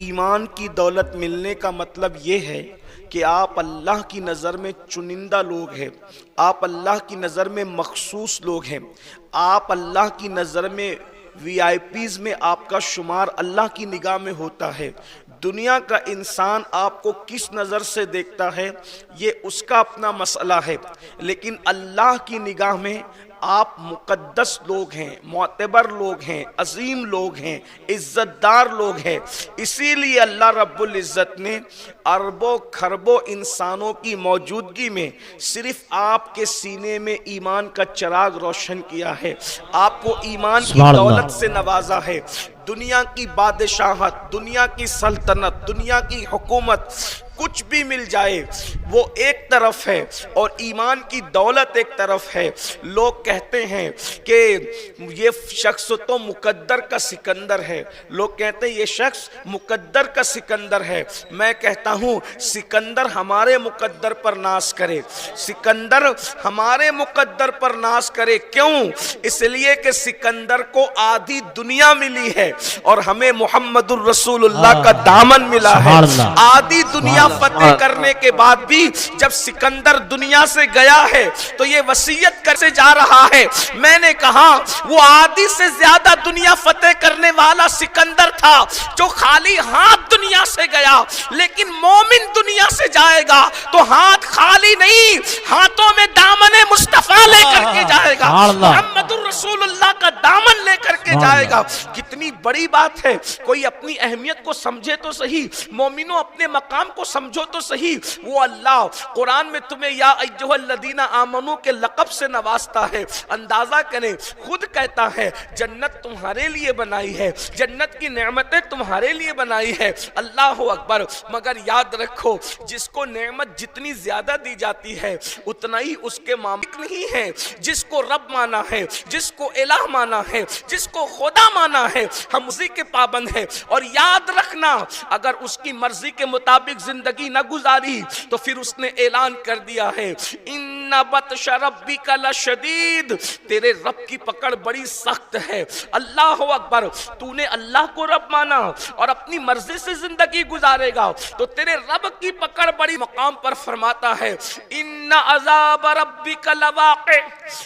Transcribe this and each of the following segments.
ایمان کی دولت ملنے کا مطلب یہ ہے کہ آپ اللہ کی نظر میں چنندہ لوگ ہیں، آپ اللہ کی نظر میں مخصوص لوگ ہیں، آپ اللہ کی نظر میں وی آئی پیز میں آپ کا شمار اللہ کی نگاہ میں ہوتا ہے۔ دنیا کا انسان آپ کو کس نظر سے دیکھتا ہے یہ اس کا اپنا مسئلہ ہے، لیکن اللہ کی نگاہ میں آپ مقدس لوگ ہیں، معتبر لوگ ہیں، عظیم لوگ ہیں، عزت دار لوگ ہیں۔ اسی لیے اللہ رب العزت نے اربوں کھربوں انسانوں کی موجودگی میں صرف آپ کے سینے میں ایمان کا چراغ روشن کیا ہے، آپ کو ایمان کی دولت سے نوازا ہے۔ دنیا کی بادشاہت، دنیا کی سلطنت، دنیا کی حکومت کچھ بھی مل جائے وہ ایک طرف ہے اور ایمان کی دولت ایک طرف ہے۔ لوگ کہتے ہیں کہ یہ شخص تو مقدر کا سکندر ہے، لوگ کہتے ہیں یہ شخص مقدر کا سکندر ہے۔ میں کہتا ہوں سکندر ہمارے مقدر پر ناز کرے، سکندر ہمارے مقدر پر ناز کرے۔ کیوں؟ اس لیے کہ سکندر کو آدھی دنیا ملی ہے اور ہمیں محمد الرسول اللہ کا دامن ملا ہے۔ آدھی دنیا فتح کرنے کے بعد بھی جب سکندر دنیا سے گیا ہے تو یہ وصیت کر سے جا رہا ہے، میں نے کہا وہ آدھی سے زیادہ دنیا فتح کرنے والا سکندر تھا جو خالی ہاتھ دنیا سے گیا، لیکن مومن دنیا سے جائے گا تو ہاتھ خالی نہیں، ہاتھوں میں دامن مصطفیٰ لے کر کے جائے گا، محمد الرسول اللہ کا دامن لے کر کے جائے گا۔ کتنی بڑی بات ہے، کوئی اپنی اہمیت کو سمجھے تو صحیح، مومنوں اپنے مقام کو سمجھو تو صحیح۔ وہ اللہ قرآن میں تمہیں یا ایھا الذین آمنو کے لقب سے نوازتا ہے، اندازہ کریں خود کہتا ہے جنت تمہارے لیے بنائی ہے، جنت کی نعمتیں تمہارے لیے بنائی ہے۔ اللہ اکبر۔ مگر یاد رکھو جس کو نعمت جتنی زیادہ دی جاتی ہے اتنا ہی اس کے مالک نہیں ہے۔ جس کو رب مانا ہے، جس کو الہ مانا ہے، جس کو خدا مانا ہے، ہم اسی کے پابند ہیں۔ اور یاد رکھنا اگر اس کی مرضی کے مطابق زندگی نہ گزاری تو پھر اس نے اعلان کر دیا ہے ان بطش ربک لشدید، تیرے رب کی پکڑ بڑی سخت ہے۔ اللہ اکبر۔ تو نے اللہ کو رب مانا اور اپنی مرضی سے زندگی گزارے گا تو تیرے رب کی پکڑ بڑی۔ مقام پر فرماتا ہے ان عذاب ربک لواقع،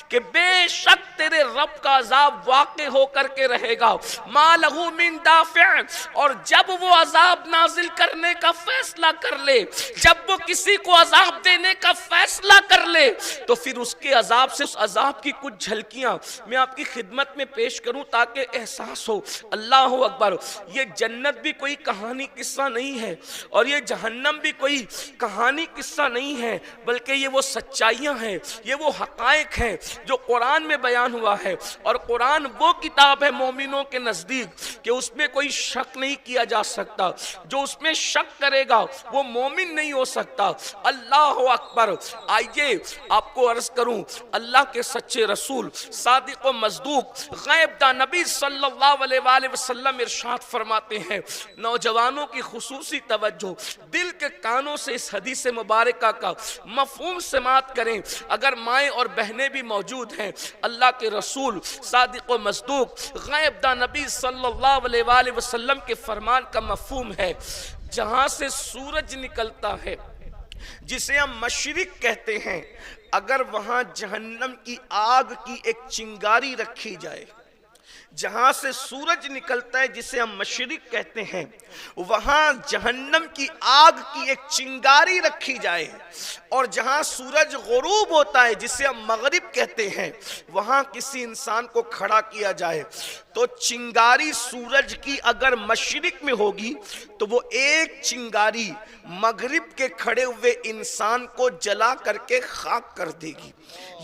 کہ بے شک تیرے رب کا عذاب واقع ہو کر کے رہے گا۔ ما لہ من دافع، اور جب وہ عذاب نازل کرنے کا فیصلہ کر لے، جب وہ کسی کو عذاب دینے کا فیصلہ کر لے تو پھر اس کے عذاب سے اس عذاب کی کچھ جھلکیاں میں آپ کی خدمت میں پیش کروں تاکہ احساس ہو۔ اللہ اکبر۔ یہ جنت بھی کوئی کہانی قصہ نہیں ہے اور یہ جہنم بھی کوئی کہانی قصہ نہیں ہے، بلکہ یہ وہ سچائیاں ہیں، یہ وہ حقائق ہیں جو قرآن میں بیان ہوا ہے۔ اور قرآن وہ کتاب ہے مومنوں کے نزدیک کہ اس میں کوئی شک نہیں کیا جا سکتا، جو اس میں شک کرے گا وہ مومن نہیں ہو سکتا۔ اللہ اکبر۔ آئیے آپ کو عرض کروں، اللہ کے سچے رسول صادق و مصدوق غیب داں نبی صلی اللہ علیہ وآلہ وسلم ارشاد فرماتے ہیں، نوجوانوں کی خصوصی توجہ، دل کے کانوں سے اس حدیث مبارکہ کا مفہوم سماعت کریں۔ اگر مائیں اور بہنیں بھی موجود ہیں، اللہ کے رسول صادق و مصدوق غیب داں نبی صلی اللہ علیہ وآلہ وسلم کے فرمان کا مفہوم ہے، جہاں سے سورج نکلتا ہے جسے ہم مشرق کہتے ہیں، اگر وہاں جہنم کی آگ کی ایک چنگاری رکھی جائے، جہاں سے سورج نکلتا ہے جسے ہم مشرق کہتے ہیں، وہاں جہنم کی آگ کی ایک چنگاری رکھی جائے، اور جہاں سورج غروب ہوتا ہے جسے ہم مغرب کہتے ہیں، وہاں کسی انسان کو کھڑا کیا جائے تو چنگاری سورج کی اگر مشرق میں ہوگی تو وہ ایک چنگاری مغرب کے کھڑے ہوئے انسان کو جلا کر کے خاک کر دے گی۔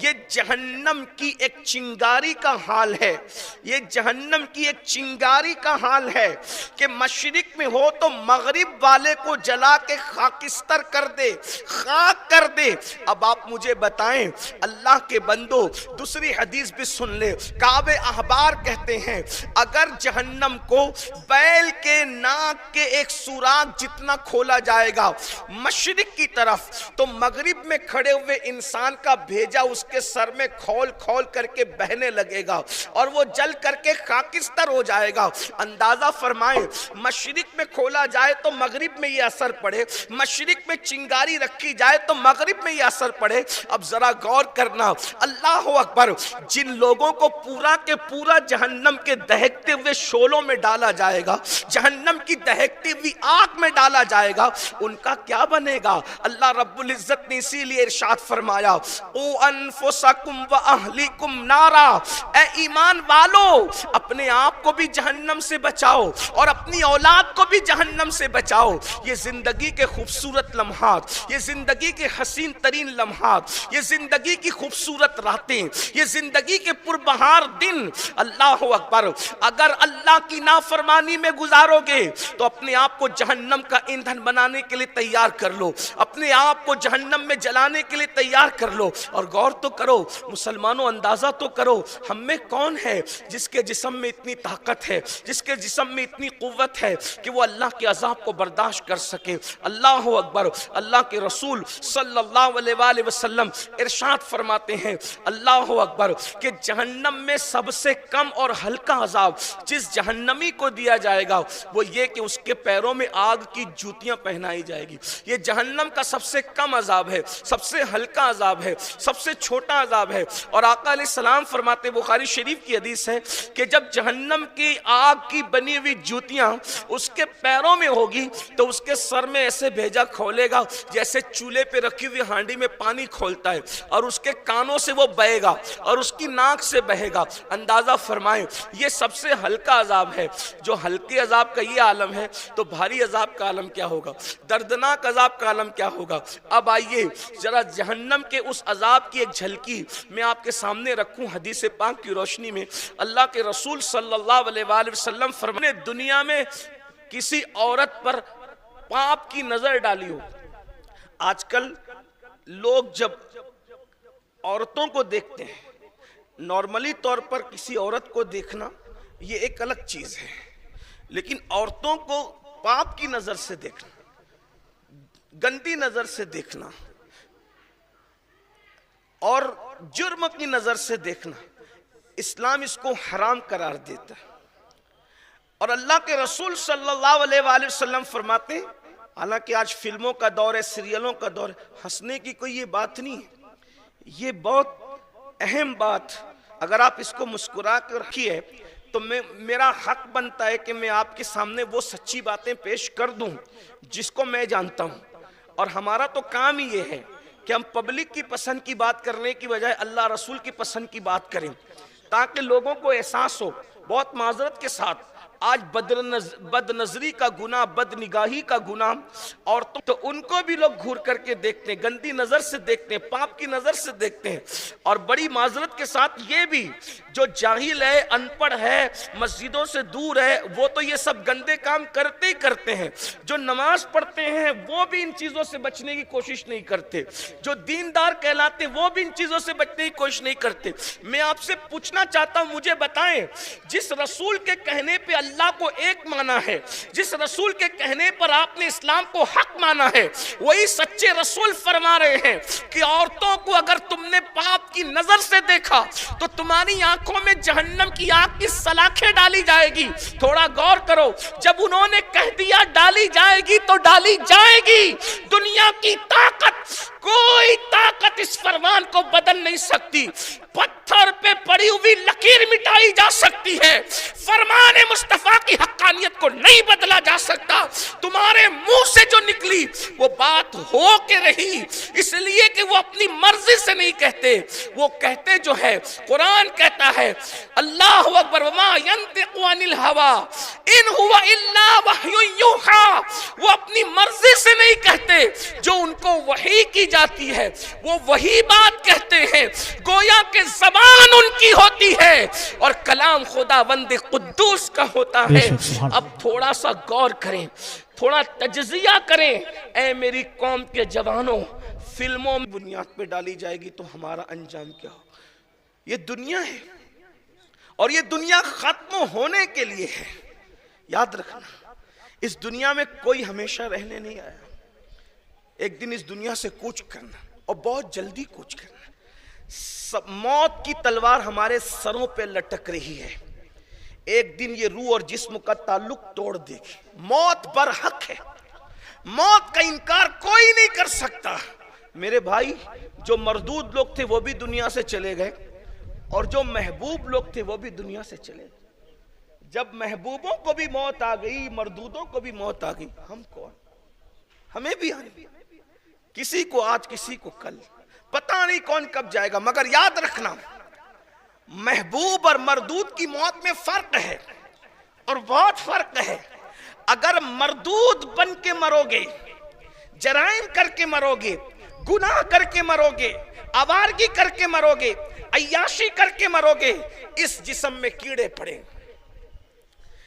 یہ جہنم کی ایک چنگاری کا حال ہے، یہ جہنم کی ایک چنگاری کا حال ہے کہ مشرق میں ہو تو مغرب والے کو جلا کے خاکستر کر دے، خاک کر دے۔ اب آپ مجھے بتائیں اللہ کے بندو، دوسری حدیث بھی سن لے، کعب احبار کہتے ہیں اگر جہنم کو بیل کے ناک کے ایک سوراخ جتنا کھولا جائے گا مشرق کی طرف تو مغرب میں کھڑے ہوئے انسان کا بھیجا اس کے سر میں کھول کھول کر کے بہنے لگے گا اور وہ جل کر کے خاکستر ہو جائے گا۔ اندازہ فرمائیں، مشرق میں کھولا جائے تو مغرب میں یہ اثر پڑے، مشرق میں چنگاری رکھی جائے تو مغرب میں یہ اثر پڑے۔ اب ذرا غور کرنا، اللہ اکبر، جن لوگوں کو پورا کے پورا جہنم کے دہکتے ہوئے شعلوں میں ڈالا جائے گا، جہنم کی دہکتی ہوئی آگ میں ڈالا جائے گا، ان کا کیا بنے گا؟ اللہ رب العزت نے اسی لیے ارشاد فرمایا، او انفسکم و اہلیکم نارا، اے ایمان والو اپنے آپ کو بھی جہنم سے بچاؤ اور اپنی اولاد کو بھی جہنم سے بچاؤ۔ یہ زندگی کے خوبصورت لمحات، یہ زندگی کے حسین ترین لمحات، یہ زندگی کی خوبصورت راتیں، یہ زندگی کے پربہار دن، اللہ اکبر، اگر اللہ کی نافرمانی میں گزارو گے تو اپنے آپ کو جہنم کا ایندھن بنانے کے لیے تیار کر لو، اپنے آپ کو جہنم میں جلانے کے لیے تیار کر لو۔ اور غور تو کرو مسلمانوں، اندازہ تو کرو، ہم میں کون ہے جس کے جسم میں اتنی طاقت ہے، جس کے جسم میں اتنی قوت ہے کہ وہ اللہ کے عذاب کو برداشت کر سکے؟ اللہ اکبر۔ اللہ کے رسول صلی اللہ علیہ وآلہ وسلم ارشاد فرماتے ہیں، اللہ اکبر، کہ جہنم میں سب سے کم اور ہلکا عذاب جس جہنمی کو دیا جائے گا وہ یہ کہ اس کے پیروں میں آگ کی جوتیاں پہنائی جائے گی۔ یہ جہنم کا سب سے کم عذاب ہے، سب سے ہلکا عذاب ہے، سب سے چھوٹا عذاب ہے۔ اور آقا علیہ السلام فرماتے، بخاری شریف کی حدیث ہے، کہ جب جہنم کی آگ کی بنی ہوئی جوتیاں اس کے پیروں میں ہوگی تو اس کے سر میں ایسے بھیجا کھولے گا جیسے چولہے پہ رکھی ہوئی ہانڈی میں پانی کھولتا ہے، اور اس کے کانوں سے وہ بہے گا اور اس کی ناک سے بہے گا۔ اندازہ فرمائیں، یہ سب سے ہلکا عذاب ہے۔ جو ہلکے عذاب کا یہ عالم ہے تو بھاری عذاب کا عالم کیا ہوگا، دردناک عذاب کا عالم کیا ہوگا؟ اب آئیے ذرا جہنم کے اس عذاب کی ایک جھلکی میں آپ کے سامنے رکھوں حدیث پاک کی روشنی میں۔ اللہ کے رسول صلی اللہ علیہ وآلہ وسلم فرماتے، دنیا میں کسی عورت پر پاپ کی نظر ڈالی ہو۔ آج کل لوگ جب عورتوں کو دیکھتے ہیں، نارملی طور پر کسی عورت کو دیکھنا یہ ایک الگ چیز ہے، لیکن عورتوں کو پاپ کی نظر سے دیکھنا، گندی نظر سے دیکھنا اور جرم کی نظر سے دیکھنا، اسلام اس کو حرام قرار دیتا ہے۔ اور اللہ کے رسول صلی اللہ علیہ وآلہ وسلم فرماتے ہیں، حالانکہ آج فلموں کا دور ہے، سیریلوں کا دور ہے، ہنسنے کی کوئی یہ بات نہیں ہے، یہ بہت اہم بات، اگر آپ اس کو مسکرا کر رکھیے تو میرا حق بنتا ہے کہ میں آپ کے سامنے وہ سچی باتیں پیش کر دوں جس کو میں جانتا ہوں۔ اور ہمارا تو کام ہی یہ ہے کہ ہم پبلک کی پسند کی بات کرنے کی بجائے اللہ رسول کی پسند کی بات کریں، تاکہ لوگوں کو احساس ہو۔ بہت معذرت کے ساتھ آج بد نظری کا گناہ، بد نگاہی کا گناہ، اور تو ان کو بھی لوگ گھور کر کے دیکھتے ہیں، گندی نظر سے دیکھتے ہیں، پاپ کی نظر سے دیکھتے ہیں۔ اور بڑی معذرت کے ساتھ یہ بھی جو جاہل ہے، ان پڑھ ہے، مسجدوں سے دور ہے، وہ تو یہ سب گندے کام کرتے ہی کرتے ہیں۔ جو نماز پڑھتے ہیں وہ بھی ان چیزوں سے بچنے کی کوشش نہیں کرتے، جو دیندار کہلاتے ہیں وہ بھی ان چیزوں سے بچنے کی کوشش نہیں کرتے۔ میں آپ سے پوچھنا چاہتا ہوں، مجھے بتائیں، جس رسول کے کہنے پہ اللہ کو ایک مانا ہے، جس رسول کے کہنے پر آپ نے اسلام کو حق مانا ہے، وہی سچے رسول فرما رہے ہیں کہ عورتوں کو اگر تم نے پاپ کی نظر سے دیکھا تو تمہاری آنکھوں میں جہنم کی آگ کی سلاخیں ڈالی جائے گی۔ تھوڑا غور کرو، جب انہوں نے کہہ دیا ڈالی جائے گی تو ڈالی جائے گی۔ دنیا کی طاقت، کوئی طاقت اس فرمان کو بدل نہیں سکتی۔ پتھر پہ پڑی ہوئی لکیر مٹائی جا سکتی ہے، فرمان مصطفیٰ کی حقانیت کو نہیں بدلا جا سکتا۔ تمہارے منہ سے جو نکلی وہ بات ہو کے رہی، اس لیے کہ وہ اپنی مرضی سے نہیں کہتے، وہ کہتے جو ہے قرآن کہتا ہے، اللہ اکبر، وما ينطق عن الهوى ان هو الا وحی یوحی، وہ اپنی مرضی سے نہیں کہتے، جو ان کو وحی کی جاتی ہے وہ وہی بات کہتے ہیں، گویا کہ زبان ان کی ہوتی ہے اور کلام خداوند قدوس کا ہوتا ہے۔ اب تھوڑا سا غور کریں، تھوڑا تجزیہ کریں، اے میری قوم کے جوانوں، فلموں میں بنیاد پہ ڈالی جائے گی تو ہمارا انجام کیا ہو؟ یہ دنیا ہے اور یہ دنیا ختم ہونے کے لیے ہے۔ یاد رکھنا، اس دنیا میں کوئی ہمیشہ رہنے نہیں آیا، ایک دن اس دنیا سے کوچ کرنا، اور بہت جلدی کوچ کرنا۔ موت کی تلوار ہمارے سروں پہ لٹک رہی ہے، ایک دن یہ روح اور جسم کا تعلق توڑ دے گی. موت برحق ہے, موت کا انکار کوئی نہیں کر سکتا. میرے بھائی, جو مردود لوگ تھے وہ بھی دنیا سے چلے گئے, اور جو محبوب لوگ تھے وہ بھی دنیا سے چلے گئے. جب محبوبوں کو بھی موت آ گئی, مردودوں کو بھی موت آ گئی, ہم کون؟ ہمیں بھی آئے, کسی کو آج کسی کو کل, پتہ نہیں کون کب جائے گا. مگر یاد رکھنا, محبوب اور مردود کی موت میں فرق ہے, اور بہت فرق ہے. اگر مردود بن کے مرو گے, جرائم کر کے مرو گے, گناہ کر کے مرو گے, آوارگی کر کے مرو گے, عیاشی کر کے مرو گے, اس جسم میں کیڑے پڑیں.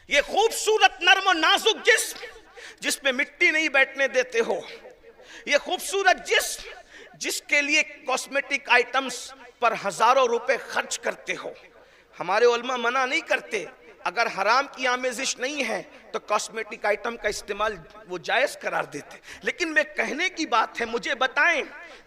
یہ خوبصورت نرم و نازک جسم جس پہ مٹی نہیں بیٹھنے دیتے ہو, یہ خوبصورت جسم جس کے لیے کاسمیٹک آئٹمز پر ہزاروں روپے خرچ کرتے ہو. ہمارے علماء منع نہیں کرتے, اگر حرام کی آمیزش نہیں ہے تو کاسمیٹک آئٹم کا استعمال وہ جائز قرار دیتے. لیکن میں کہنے کی بات ہے, مجھے بتائیں,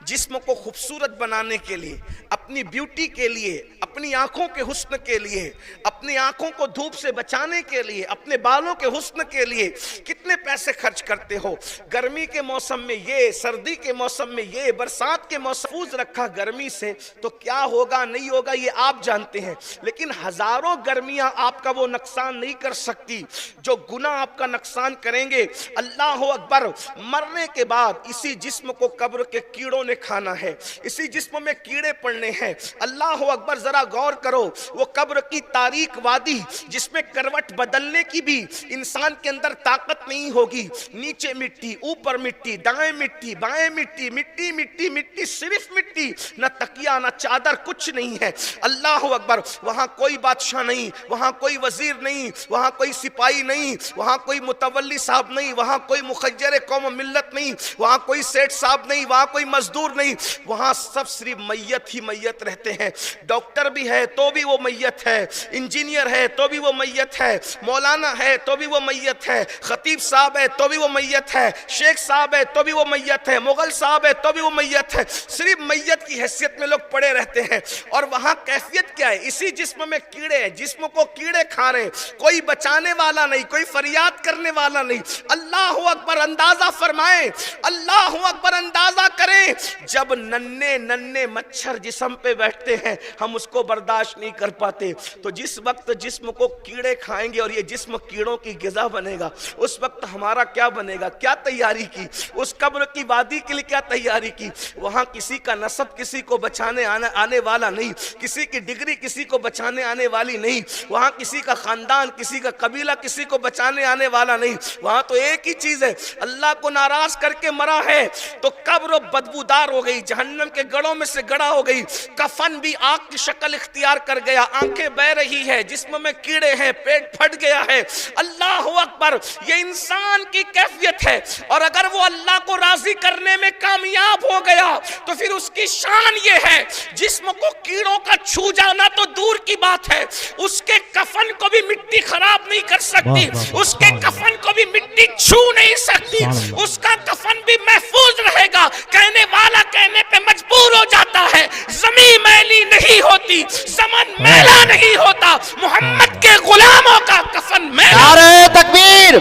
جسم کو خوبصورت بنانے کے لیے, اپنی بیوٹی کے لیے, اپنی آنکھوں کے حسن کے لیے, اپنی آنکھوں کو دھوپ سے بچانے کے لیے, اپنے بالوں کے حسن کے لیے کتنے پیسے خرچ کرتے ہو. گرمی کے موسم میں یہ, سردی کے موسم میں یہ, برسات کے موسم محفوظ رکھا گرمی سے, تو کیا ہوگا نہیں ہوگا یہ آپ جانتے ہیں. لیکن ہزاروں گرمیاں آپ کا وہ نقصان نہیں کر سکتی جو گناہ آپ کا نقصان کریں گے. اللہ اکبر. مرنے کے بعد اسی جسم کو قبر کے کیڑوں نے کھانا ہے, اسی جسم میں کیڑے پڑنے ہیں. اللہ اکبر. ذرا غور کرو, وہ قبر کی تاریک وادی جس میں کروٹ بدلنے کی بھی انسان کے اندر طاقت نہیں ہوگی. نیچے مٹی, اوپر مٹی, دائیں مٹی, بائیں مٹی, مٹی مٹی مٹی, صرف مٹی, نہ تکیہ نہ چادر, کچھ نہیں ہے. اللہ اکبر. وہاں کوئی بادشاہ نہیں, وہاں کوئی وزیر نہیں, وہاں کوئی سپاہی نہیں, وہاں کوئی متولی صاحب نہیں, وہاں کوئی مخیر قوم و ملت نہیں, وہاں کوئی سیٹ صاحب نہیں, وہاں کوئی مزدور نہیں. وہاں سب صرف میت ہی میت رہتے ہیں. ڈاکٹر بھی ہے تو بھی وہ میت ہے, انجینئر ہے تو بھی وہ میت ہے, مولانا ہے تو بھی وہ میت ہے, خطیب صاحب ہے تو بھی وہ میت ہے, شیخ صاحب ہے تو بھی وہ میت ہے, مغل صاحب ہے تو بھی وہ میت ہے. صرف میت کی حیثیت میں لوگ پڑے رہتے ہیں. اور وہاں کیفیت کیا ہے؟ اسی جسم میں کیڑے ہیں, جسم کو کیڑے کھا رہے, کوئی بچانے والا نہیں, کوئی فریاد کرنے والا نہیں. اللہ اکبر. اندازہ فرمائیں, اللہ اکبر, اندازہ کریں, جب ننھے ننھے مچھر جسم پہ بیٹھتے ہیں ہم اس کو برداشت نہیں کر پاتے, تو جس وقت جسم کو کیڑے کھائیں گے اور یہ جسم کیڑوں کی غذا بنے گا, اس وقت ہمارا کیا بنے گا؟ کیا تیاری کی اس قبر کی وادی کے لیے, کیا تیاری کی؟ وہاں کسی کا نسب کسی کو بچانے آنے والا نہیں, کسی کی ڈگری کسی کو بچانے آنے والی نہیں, وہاں کسی کا خاندان, کسی کا قبیلہ کسی کو بچانے آنے والا نہیں. وہاں تو ایک ہی چیز ہے, اللہ کو ناراض کر کے مرا ہے تو قبر بدبودار ہو گئی, جہنم کے گڑھوں میں سے گڑھا ہو گئی, کفن بھی آگ کی شکل اختیار کر گیا, آنکھیں بہ رہی ہے, جسم میں کیڑے ہیں, پیٹ پھٹ گیا ہے. اللہ اکبر. یہ انسان کی کیفیت ہے, اور اگر وہ اللہ کو راضی کرنے میں کامیاب ہو گیا تو پھر اس کی شان یہ ہے, جسم کو کیڑوں کا چھو جانا تو دور کی بات ہے, اس کے کفن کو بھی مٹی خراب نہیں کر سکتی, اس کے کفن کو بھی مٹی چھو نہیں سکتی, اس کا کفن بھی محفوظ رہے گا. کہنے والا کہنے پہ مجبور ہو جاتا ہے, زمین میلی نہیں ہوتی, زمن میلا نہیں ہوتا, محمد کے غلاموں کا کفن میلا. نعرہ تکبیر,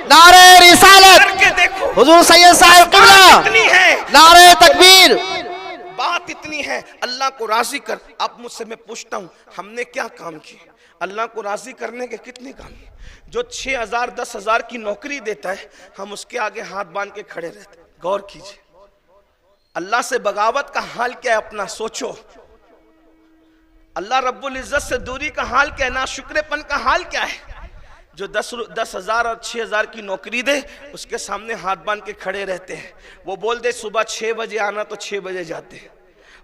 نعرہ رسالت, کر کے دیکھو, حضور سید صاحب قبلہ, اتنی ہے, نعرہ تکبیر. بات اتنی ہے. اللہ کو راضی کر. اب مجھ سے میں پوچھتا ہوں, ہم نے کیا کام کیے؟ اللہ کو راضی کرنے کے کتنے کام کیے؟ جو 6,000 10,000 کی نوکری دیتا ہے ہم اس کے آگے ہاتھ باندھ کے کھڑے رہتے ہیں. غور کیجئے, اللہ سے بغاوت کا حال کیا ہے اپنا سوچو. اللہ رب العزت سے دوری کا حال کیا ہے, ناشکرے پن کا حال کیا ہے؟ جو 10,000 اور 6,000 کی نوکری دے اس کے سامنے ہاتھ باندھ کے کھڑے رہتے ہیں. وہ بول دے صبح 6 بجے آنا تو 6 بجے جاتے ہیں.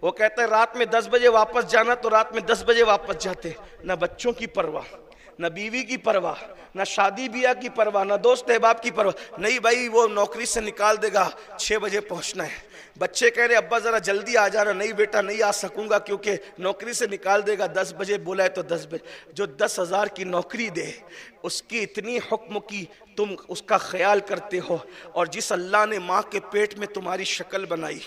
وہ کہتے ہیں رات میں 10 بجے واپس جانا تو رات میں 10 بجے واپس جاتے. نہ بچوں کی پرواہ, نہ بیوی کی پرواہ, نہ شادی بیاہ کی پرواہ, نہ دوست احباب کی پرواہ. نہیں بھائی, وہ نوکری سے نکال دے گا, 6 بجے پہنچنا ہے. بچے کہہ رہے ابا ذرا جلدی آ جانا. نہیں بیٹا نہیں آ سکوں گا کیونکہ نوکری سے نکال دے گا, 10 بجے بولا ہے تو 10 بجے. جو 10,000 کی نوکری دے اس کی اتنی حکم کی تم اس کا خیال کرتے ہو. اور جس اللہ نے ماں کے پیٹ میں تمہاری شکل بنائی,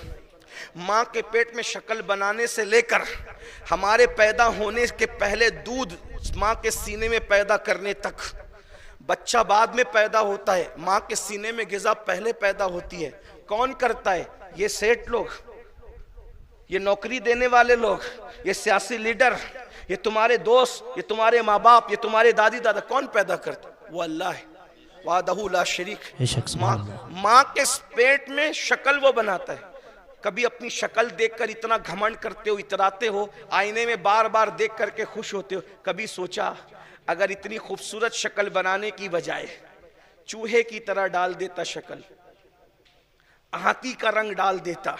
ماں کے پیٹ میں شکل بنانے سے لے کر ہمارے پیدا ہونے کے پہلے دودھ ماں کے سینے میں پیدا کرنے تک. بچہ بعد میں پیدا ہوتا ہے, ماں کے سینے میں غذا پہلے پیدا ہوتی ہے. کون کرتا ہے؟ یہ سیٹ لوگ, یہ نوکری دینے والے لوگ, یہ سیاسی لیڈر, یہ تمہارے دوست, یہ تمہارے ماں باپ, یہ تمہارے دادی دادا. کون پیدا کرتا؟ وہ اللہ ہے وحدہ لا شریک. ماں کے پیٹ میں شکل وہ بناتا ہے. کبھی اپنی شکل دیکھ کر اتنا گھمنڈ کرتے ہو, اتراتے ہو, آئینے میں بار بار دیکھ کر کے خوش ہوتے ہو؟ کبھی سوچا اگر اتنی خوبصورت شکل بنانے کی بجائے چوہے کی طرح ڈال دیتا شکل, ہاتھی کا رنگ ڈال دیتا,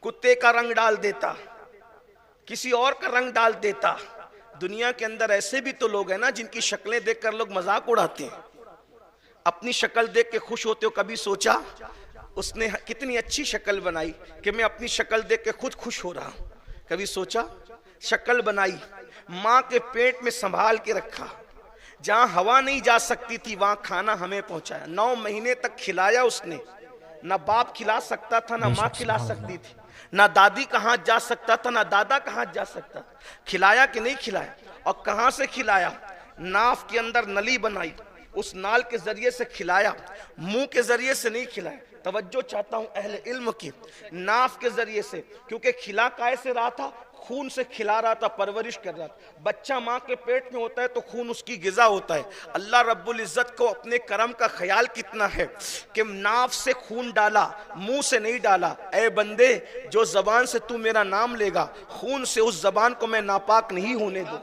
کتے کا رنگ ڈال دیتا, کسی اور کا رنگ ڈال دیتا؟ دنیا کے اندر ایسے بھی تو لوگ ہیں نا جن کی شکلیں دیکھ کر لوگ مذاق اڑاتے ہیں, اپنی شکل دیکھ کے خوش ہوتے ہو. کبھی سوچا اس نے کتنی اچھی شکل بنائی کہ میں اپنی شکل دیکھ کے خود خوش ہو رہا ہوں. کبھی سوچا شکل بنائی, ماں کے پیٹ میں سنبھال کے رکھا, جہاں ہوا نہیں جا سکتی تھی وہاں کھانا ہمیں پہنچایا. 9 مہینے تک کھلایا اس نے. نہ باپ کھلا سکتا تھا, نہ ماں کھلا سکتی تھی, نہ دادی کہاں جا سکتا تھا, نہ دادا کہاں جا سکتا تھا. کھلایا کہ نہیں کھلایا؟ اور کہاں سے کھلایا؟ ناف کے اندر نلی بنائی, اس نال کے ذریعے سے کھلایا, منہ کے ذریعے سے نہیں کھلایا. توجہ چاہتا ہوں اہل علم کی, ناف کے ذریعے سے, کیونکہ کھلا کائے سے رہا تھا؟ خون سے کھلا رہا تھا, پرورش کر رہا تھا. بچہ ماں کے پیٹ میں ہوتا ہے تو خون اس کی غذا ہوتا ہے. اللہ رب العزت کو اپنے کرم کا خیال کتنا ہے کہ ناف سے خون ڈالا, منہ سے نہیں ڈالا. اے بندے, جو زبان سے تو میرا نام لے گا, خون سے اس زبان کو میں ناپاک نہیں ہونے دوں.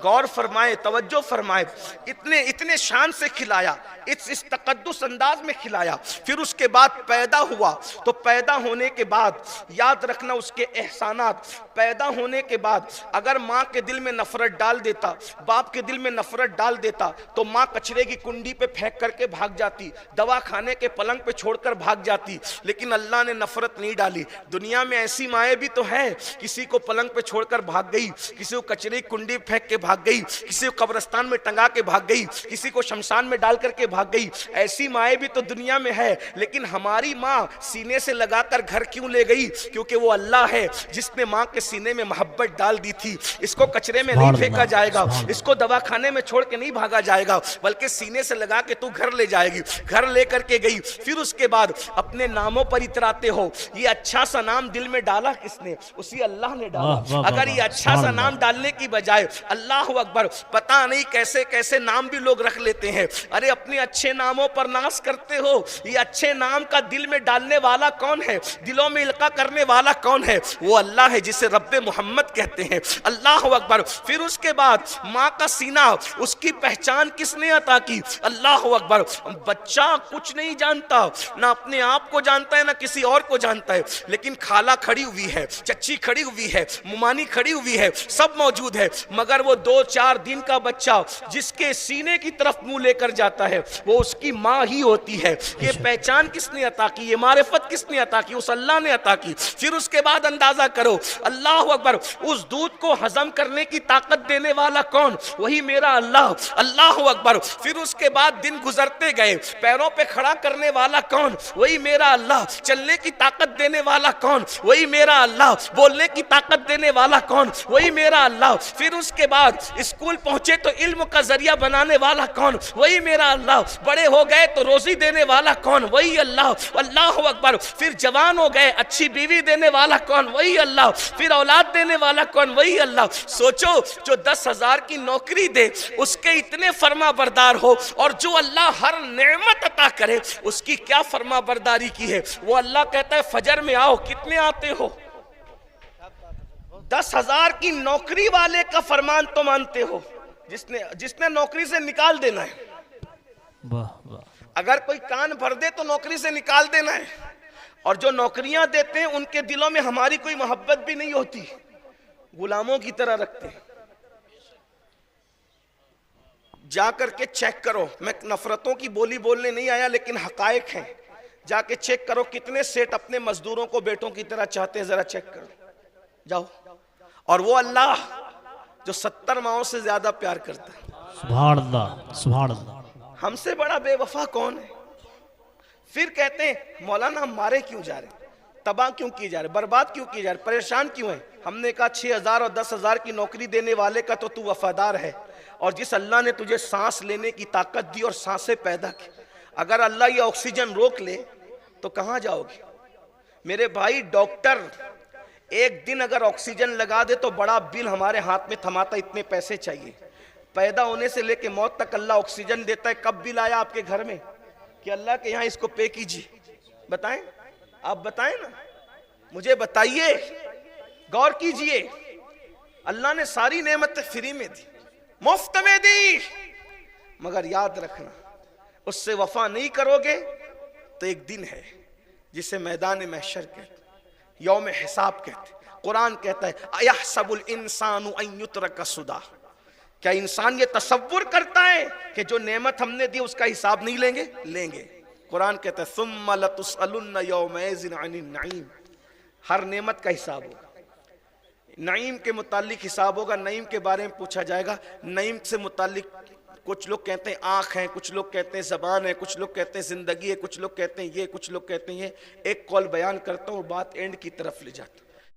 غور فرمائے, توجہ فرمائے. اتنے شان سے کھلایا, اس تقدس انداز میں کھلایا. پھر اس کے بعد پیدا ہوا, تو پیدا ہونے کے بعد یاد رکھنا اس کے احسانات. پیدا ہونے کے بعد اگر ماں کے دل میں نفرت ڈال دیتا, باپ کے دل میں نفرت ڈال دیتا, تو ماں کچرے کی کنڈی پہ پھینک کر کے بھاگ جاتی, دوا کھانے کے پلنگ پہ چھوڑ کر بھاگ جاتی. لیکن اللہ نے نفرت نہیں ڈالی. دنیا میں ایسی مائیں بھی تو ہے, کسی کو پلنگ پہ چھوڑ کر بھاگ گئی, کسی کو کچرے کی کنڈی پھینک کے بھاگ گئی, کسی کو قبرستان میں ٹنگا کے بھاگ گئی, کسی کو شمشان میں ڈال کر کے بھاگ گئی. ایسی مائیں بھی تو دنیا میں ہے. لیکن ہماری ماں سینے سے لگا کر گھر کیوں لے گئی؟ کیونکہ وہ اللہ ہے جس نے ماں کے سینے میں محبت ڈال دی تھی. اس کو کچرے میں نہیں پھینکا جائے گا, اس کو دوا کھانے میں چھوڑ کے نہیں بھاگا جائے گا, بلکہ سینے سے لگا کے تو گھر لے جائے گی. گھر لے کر کے گئی. پھر اس کے بعد اپنے ناموں پر اتراتے ہو, یہ اچھا سا نام دل میں ڈالا کس نے؟ اسی اللہ نے ڈالا. اگر یہ اچھا سا نام ڈالنے کی بجائے اللہ اکبر پتہ نہیں کیسے کیسے نام بھی لوگ رکھ لیتے ہیں. ارے اپنے اچھے ناموں پر ناز کرتے ہو, یہ اچھے نام کا دل میں ڈالنے والا کون ہے؟ دلوں میں القاء کرنے والا کون ہے؟ وہ اللہ ہے جسے رب محمد کہتے ہیں. اللہ اکبر. پھر اس کے بعد ماں کا سینہ, اس کی پہچان کس نے عطا کی؟ اللہ اکبر. بچہ کچھ نہیں جانتا, نہ اپنے آپ کو جانتا ہے نہ کسی اور کو جانتا ہے, لیکن خالہ کھڑی ہوئی ہے, چچی کھڑی ہوئی ہے, ممانی کھڑی ہوئی ہے, سب موجود ہے, مگر وہ 2-4 دن کا بچہ جس کے سینے کی طرف منہ لے کر جاتا ہے وہ اس کی ماں ہی ہوتی ہے. یہ پہچان کس نے عطا کی؟ یہ معرفت کس نے عطا کی؟ اس اللہ نے عطا کی. پھر اس کے بعد اندازہ کرو, اللہ اکبر, اس دودھ کو ہضم کرنے کی طاقت دینے والا کون؟ وہی میرا اللہ. اللہ اکبر. پھر اس کے بعد دن گزرتے گئے, پیروں پہ کھڑا کرنے والا کون؟ وہی میرا اللہ. چلنے کی طاقت دینے والا کون؟ وہی میرا اللہ. بولنے کی طاقت دینے والا کون؟ وہی میرا اللہ. پھر اس کے بعد اسکول پہنچے تو علم کا ذریعہ بنانے والا کون؟ وہی میرا اللہ. بڑے ہو گئے تو روزی دینے والا کون؟ وہی اللہ. اللہ اکبر. پھر جوان ہو گئے, اچھی بیوی دینے والا کون؟ وہی اللہ. پھر اولاد دینے والا کون؟ وہی اللہ. سوچو, جو 10,000 کی نوکری دے اس کے اتنے فرما بردار ہو, اور جو اللہ ہر نعمت عطا کرے اس کی کیا فرما برداری کی ہے. وہ اللہ کہتا ہے فجر میں آؤ, کتنے آتے ہو؟ 10,000 کی نوکری والے کا فرمان تو مانتے ہو, جس نے نوکری سے نکال دینا ہے. اگر کوئی کان بھر دے تو نوکری سے نکال دینا ہے, اور جو نوکریاں دیتے ہیں ان کے دلوں میں ہماری کوئی محبت بھی نہیں ہوتی, غلاموں کی طرح رکھتے ہیں. جا کر کے چیک کرو, میں نفرتوں کی بولی بولنے نہیں آیا لیکن حقائق ہیں. جا کے چیک کرو کتنے سیٹ اپنے مزدوروں کو بیٹوں کی طرح چاہتے ہیں, ذرا چیک کرو, جاؤ. اور وہ اللہ جو 70 ماؤں سے زیادہ پیار کرتا ہے. سبحان اللہ, سبحان اللہ. ہم سے بڑا بے وفا کون ہے؟ پھر کہتے ہیں مولانا ہم مارے کیوں جا رہے ہیں, تباہ کیوں کیے جا رہے ہیں, برباد کیوں کیے جا رہے ہیں, پریشان کیوں ہیں؟ ہم نے کہا 6,000 اور 10,000 کی نوکری دینے والے کا تو وفادار ہے، اور جس اللہ نے تجھے سانس لینے کی طاقت دی اور سانسیں پیدا کی، اگر اللہ یہ آکسیجن روک لے تو کہاں جاؤ گے؟ میرے بھائی ڈاکٹر ایک دن اگر آکسیجن لگا دے تو بڑا بل ہمارے ہاتھ میں تھماتا، اتنے پیسے چاہیے۔ پیدا ہونے سے لے کے موت تک اللہ آکسیجن دیتا ہے۔ کب بل آیا آپ کے گھر میں کہ اللہ کے یہاں اس کو پے کیجیے؟ بتائیں، آپ بتائیں نا، مجھے بتائیے، غور کیجئے۔ اللہ نے ساری نعمتیں فری میں دی، مفت میں دی، مگر یاد رکھنا اس سے وفا نہیں کرو گے تو ایک دن ہے جسے میدان محشر کہتے، یوم حساب کہتے۔ قرآن کہتا ہے اَيَحْسَبُ الْإِنسَانُ أَن يُتْرَكَ سُدًى، کیا انسان یہ تصور کرتا ہے کہ جو نعمت ہم نے دی اس کا حساب نہیں لیں گے؟ لیں گے۔ قرآن کہتا ہے ثُمَّ لَتُسْأَلُنَّ يَوْمَئِذٍ عَنِ النَّعِيمِ، ہر نعمت کا حساب ہوگا، نعیم کے متعلق حساب ہوگا، نعیم کے بارے میں پوچھا جائے گا۔ نعیم سے متعلق کچھ لوگ کہتے ہیں آنکھ ہے، کچھ لوگ کہتے ہیں زبان ہے، کچھ لوگ کہتے ہیں زندگی ہے، کچھ لوگ کہتے ہیں یہ، کچھ لوگ کہتے ہیں یہ۔ ایک قول بیان کرتا ہوں، بات اینڈ کی طرف لے جاتا ہوں۔